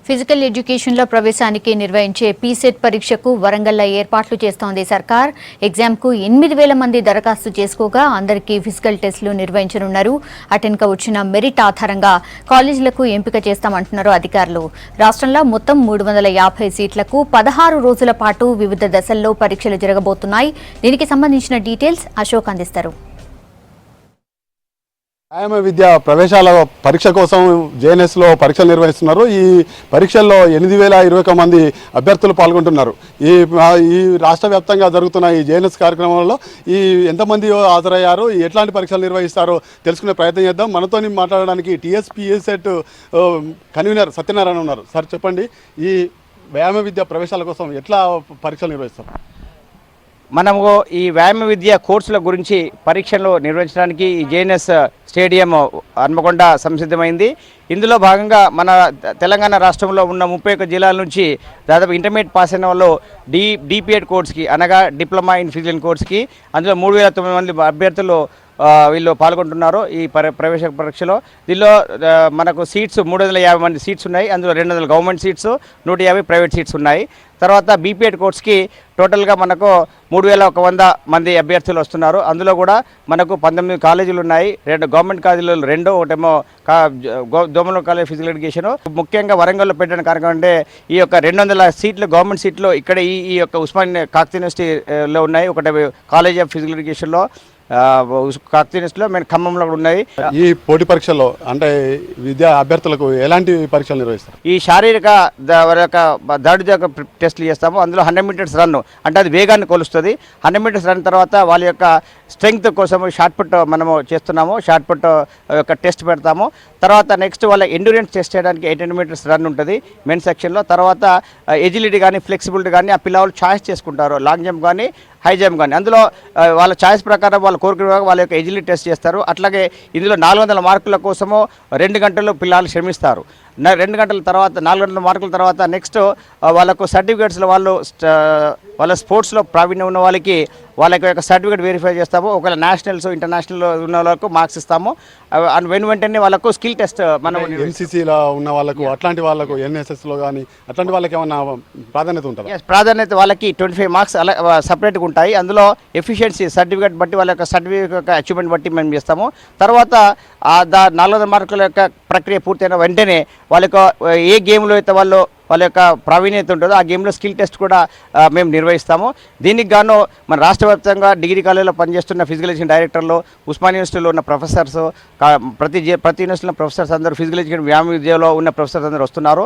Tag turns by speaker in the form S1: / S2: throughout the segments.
S1: Physical ఎడ్యుకేషన్లో ప్రవేశానికి నిర్వహించే పీసెట్ పరీక్షకు వరంగల్లో ఏర్పాట్లు చేస్తోంది సర్కార్. ఎగ్జామ్కు 8,000 మంది దరఖాస్తు చేసుకోగా అందరికీ ఫిజికల్ టెస్టులు నిర్వహించనున్నారు. అటెన్క వచ్చిన మెరిట్ ఆధారంగా కాలేజీలకు ఎంపిక చేస్తామంటున్నారు అధికారులు. రాష్ట్రంలో మొత్తం 350 సీట్లకు 16 రోజుల పాటు వివిధ దశల్లో పరీక్షలు జరగబోతున్నాయి. దీనికి సంబంధించిన డీటెయిల్స్ అశోక్ అందిస్తారు.
S2: వ్యాయామ విద్య ప్రవేశాల పరీక్ష కోసం జేఎన్ఎస్లో పరీక్షలు నిర్వహిస్తున్నారు. ఈ పరీక్షల్లో 8,021 మంది అభ్యర్థులు పాల్గొంటున్నారు. ఈ రాష్ట్ర వ్యాప్తంగా జరుగుతున్న ఈ జేఎన్ఎస్ కార్యక్రమంలో ఎంతమంది హాజరయ్యారు, ఎట్లాంటి పరీక్షలు నిర్వహిస్తారో తెలుసుకునే ప్రయత్నం చేద్దాం. మనతోని మాట్లాడడానికి టీఎస్పీఎస్సెట్ కన్వీనర్ సత్యనారాయణ ఉన్నారు. సార్ చెప్పండి, ఈ వ్యాయామ విద్య ప్రవేశాల కోసం ఎట్లా పరీక్షలు నిర్వహిస్తారు?
S3: మనము ఈ వ్యాయామ విద్య కోర్సుల గురించి పరీక్షలు నిర్వహించడానికి ఈ జేఎన్ఎస్ స్టేడియం హన్మకొండ సంసిద్ధమైంది. ఇందులో భాగంగా మన తెలంగాణ రాష్ట్రంలో ఉన్న 31 జిల్లాల నుంచి దాదాపు ఇంటర్మీడియట్ పాస్ అయిన వాళ్ళు డిపిఎడ్ కోర్స్కి అనగా డిప్లొమా ఇన్ ఫిజికల్ కోర్స్కి అందులో 3,900 మంది అభ్యర్థులు వీళ్ళు పాల్గొంటున్నారు ఈ ప్రవేశ పరీక్షలో. దీనిలో మనకు సీట్స్ 350 మంది సీట్స్ ఉన్నాయి. అందులో 200 గవర్నమెంట్ సీట్స్, 150 ప్రైవేట్ సీట్స్ ఉన్నాయి. తర్వాత బీపీఎడ్ కోర్స్కి టోటల్గా మనకు 3,100 మంది అభ్యర్థులు వస్తున్నారు. అందులో కూడా మనకు 19 కాలేజీలు ఉన్నాయి. 2 గవర్నమెంట్ కాలేజీలు, ఒకటేమో దోమల కాలేజ్ ఫిజికల్ ఎడ్యుకేషన్. ముఖ్యంగా వరంగల్లో పెట్టిన కార్యక్రమం అంటే ఈ యొక్క 200 సీట్లు గవర్నమెంట్ సీట్లు ఇక్కడ ఈ యొక్క ఉస్మానియా కాకతీయ యూనివర్సిటీలో ఉన్నాయి. ఒకటి కాలేజ్ ఆఫ్ ఫిజికల్ ఎడ్యుకేషన్లో కాకతీయ యూనివర్సిటీలో మేము ఖమ్మంలో కూడా ఉన్నాయి.
S2: ఈ పోటీ పరీక్షల్లో అంటే విద్యా అభ్యర్థులకు ఎలాంటి పరీక్షలు నిర్వహిస్తారు?
S3: ఈ శారీరక దాడి టెస్టులు చేస్తాము. అందులో 100 మీటర్స్ రన్ అంటే అది వేగాన్ని కొలుస్తుంది. 100 మీటర్స్ రన్ తర్వాత వాళ్ళ యొక్క స్ట్రెంగ్త్ కోసం షార్ట్ పుట్ మనము చేస్తున్నాము. షార్ట్ పుట్ యొక్క టెస్ట్ పెడతాము. తర్వాత నెక్స్ట్ వాళ్ళ ఎండ్యూరెన్స్ టెస్ట్ చేయడానికి 800 మీటర్స్ రన్ ఉంటుంది మెయిన్ సెక్షన్లో. తర్వాత ఎజిలిటీ కానీ ఫ్లెక్సిబిలిటీ కానీ ఆ పిల్లలు ఛాయిస్ చేసుకుంటారు, లాంగ్ జంప్ కానీ హై జంప్ కానీ. అందులో వాళ్ళ ఛాయిస్ ప్రకారం వాళ్ళ కోరిక వాళ్ళ యొక్క ఎజిలిటీ టెస్ట్ చేస్తారు. అట్లాగే ఇందులో 400 మార్కుల కోసము 2 గంటలు పిల్లలు శ్రమిస్తారు. 2 గంటల తర్వాత 400 మార్కుల తర్వాత నెక్స్ట్ వాళ్ళకు సర్టిఫికేట్స్లో వాళ్ళ స్పోర్ట్స్లో ప్రావీణ్యం ఉన్న వాళ్ళకి వాళ్ళ యొక్క సర్టిఫికేట్ వెరిఫై చేస్తాము. ఒకవేళ నేషనల్స్ ఇంటర్నేషనల్ ఉన్న వాళ్ళకు మార్క్స్ ఇస్తాము. వెంటనే వాళ్ళకు స్కిల్ టెస్ట్ మనం
S2: ఎన్సీసీలో ఉన్న వాళ్ళకు, అట్లాంటి వాళ్ళకు ఎన్ఎస్ఎస్లో కానీ అట్లాంటి వాళ్ళకి ఏమన్నా ప్రాధాన్యత ఉంటుంది?
S3: ప్రాధాన్యత వాళ్ళకి 25 మార్క్స్ అలా సపరేట్గా ఉంటాయి. అందులో ఎఫిషియన్సీ సర్టిఫికేట్ బట్టి వాళ్ళ యొక్క సర్టిఫికేట్ యొక్క అచీవ్మెంట్ బట్టి మేము చేస్తాము. తర్వాత 400 మార్కుల యొక్క ప్రక్రియ పూర్తయిన వెంటనే వాళ్ళ యొక్క ఏ గేమ్లో అయితే వాళ్ళ యొక్క ప్రావీణ్యత ఉంటుందో ఆ గేమ్లో స్కిల్ టెస్ట్ కూడా మేము నిర్వహిస్తాము. దీనికి గాను మన రాష్ట్ర వ్యాప్తంగా డిగ్రీ కాలేజీలో పనిచేస్తున్న ఫిజికల్ ఎడ్యుకేషన్ డైరెక్టర్లు, ఉస్మానియా యూనివర్సిటీలో ఉన్న ప్రొఫెసర్స్, ప్రతి యూనివర్సిటీలో ప్రొఫెసర్స్ అందరూ ఫిజికల్ ఎడ్యుకేషన్ వ్యాయామ విద్యలో ఉన్న ప్రొఫెసర్స్ అందరూ వస్తున్నారు.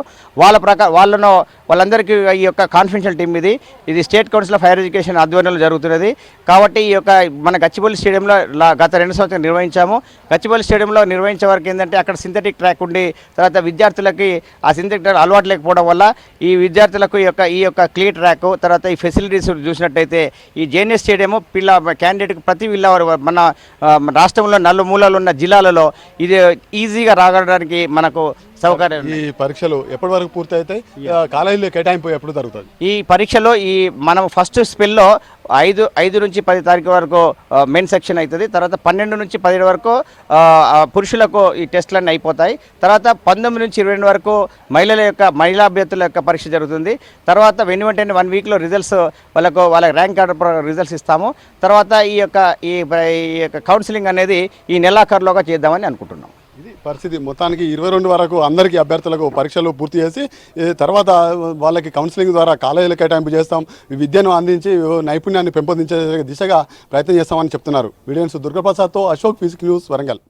S3: వాళ్ళందరికీ ఈ యొక్క కాన్ఫిడెన్షియల్ టీమ్ ఇది state council of higher education ఆధ్వర్యంలో జరుగుతున్నది. కాబట్టి ఈ యొక్క మన గచ్చిబౌలి స్టేడియంలో గత 2 సంవత్సరాలు నిర్వహించాము. గచ్చిబౌలి స్టేడియంలో నిర్వహించే వరకు ఏంటంటే అక్కడ సింథటిక్ ట్రాక్ ఉండి తర్వాత విద్యార్థులకి ఆ సింథటిక్ ట్రాక్ అలవాటు లేకపోవడం వల్ల ఈ విద్యార్థులకు ఈ యొక్క క్లియర్ ట్రాక్ తర్వాత ఈ ఫెసిలిటీస్ చూసినట్టయితే ఈ జేఎన్ఎస్ స్టేడియం క్యాండిడేట్కి ప్రతి మన రాష్ట్రంలో నలుమూలలు ఉన్న జిల్లాలలో ఇది ఈజీగా రాగడానికి మనకు సౌకర్యం.
S2: ఈ పరీక్షలు ఎప్పటి వరకు పూర్తి అవుతాయి? కాలేజీలో కేటాయింపు ఎప్పుడు జరుగుతుంది?
S3: ఈ పరీక్షలో మనం ఫస్ట్ స్పెల్లో 5 నుంచి 10 తారీఖు వరకు మెయిన్ సెక్షన్ అవుతుంది. తర్వాత 12 నుంచి 17 వరకు పురుషులకు ఈ టెస్టులన్నీ అయిపోతాయి. తర్వాత 19 నుంచి 22 వరకు మహిళా అభ్యర్థుల యొక్క పరీక్ష జరుగుతుంది. తర్వాత వెంటనే 1 వీక్లో రిజల్ట్స్ వాళ్ళ ర్యాంక్ ఆర్డర్ రిజల్ట్స్ ఇస్తాము. తర్వాత ఈ యొక్క కౌన్సిలింగ్ అనేది ఈ నెలాఖరులోగా చేద్దామని అనుకుంటున్నాం.
S2: ఇది పరిస్థితి. మొత్తానికి 22 వరకు అందరికీ అభ్యర్థులకు పరీక్షలు పూర్తి చేసి తర్వాత వాళ్ళకి కౌన్సిలింగ్ ద్వారా కాలేజీలు కేటాయింపు చేస్తాం, విద్యను అందించి నైపుణ్యాన్ని పెంపొందించే దిశగా ప్రయత్నం చేస్తామని చెప్తున్నారు. వీడియోస్ దుర్గాప్రసాద్తో అశోక్, ఫిజికల్ న్యూస్, వరంగల్.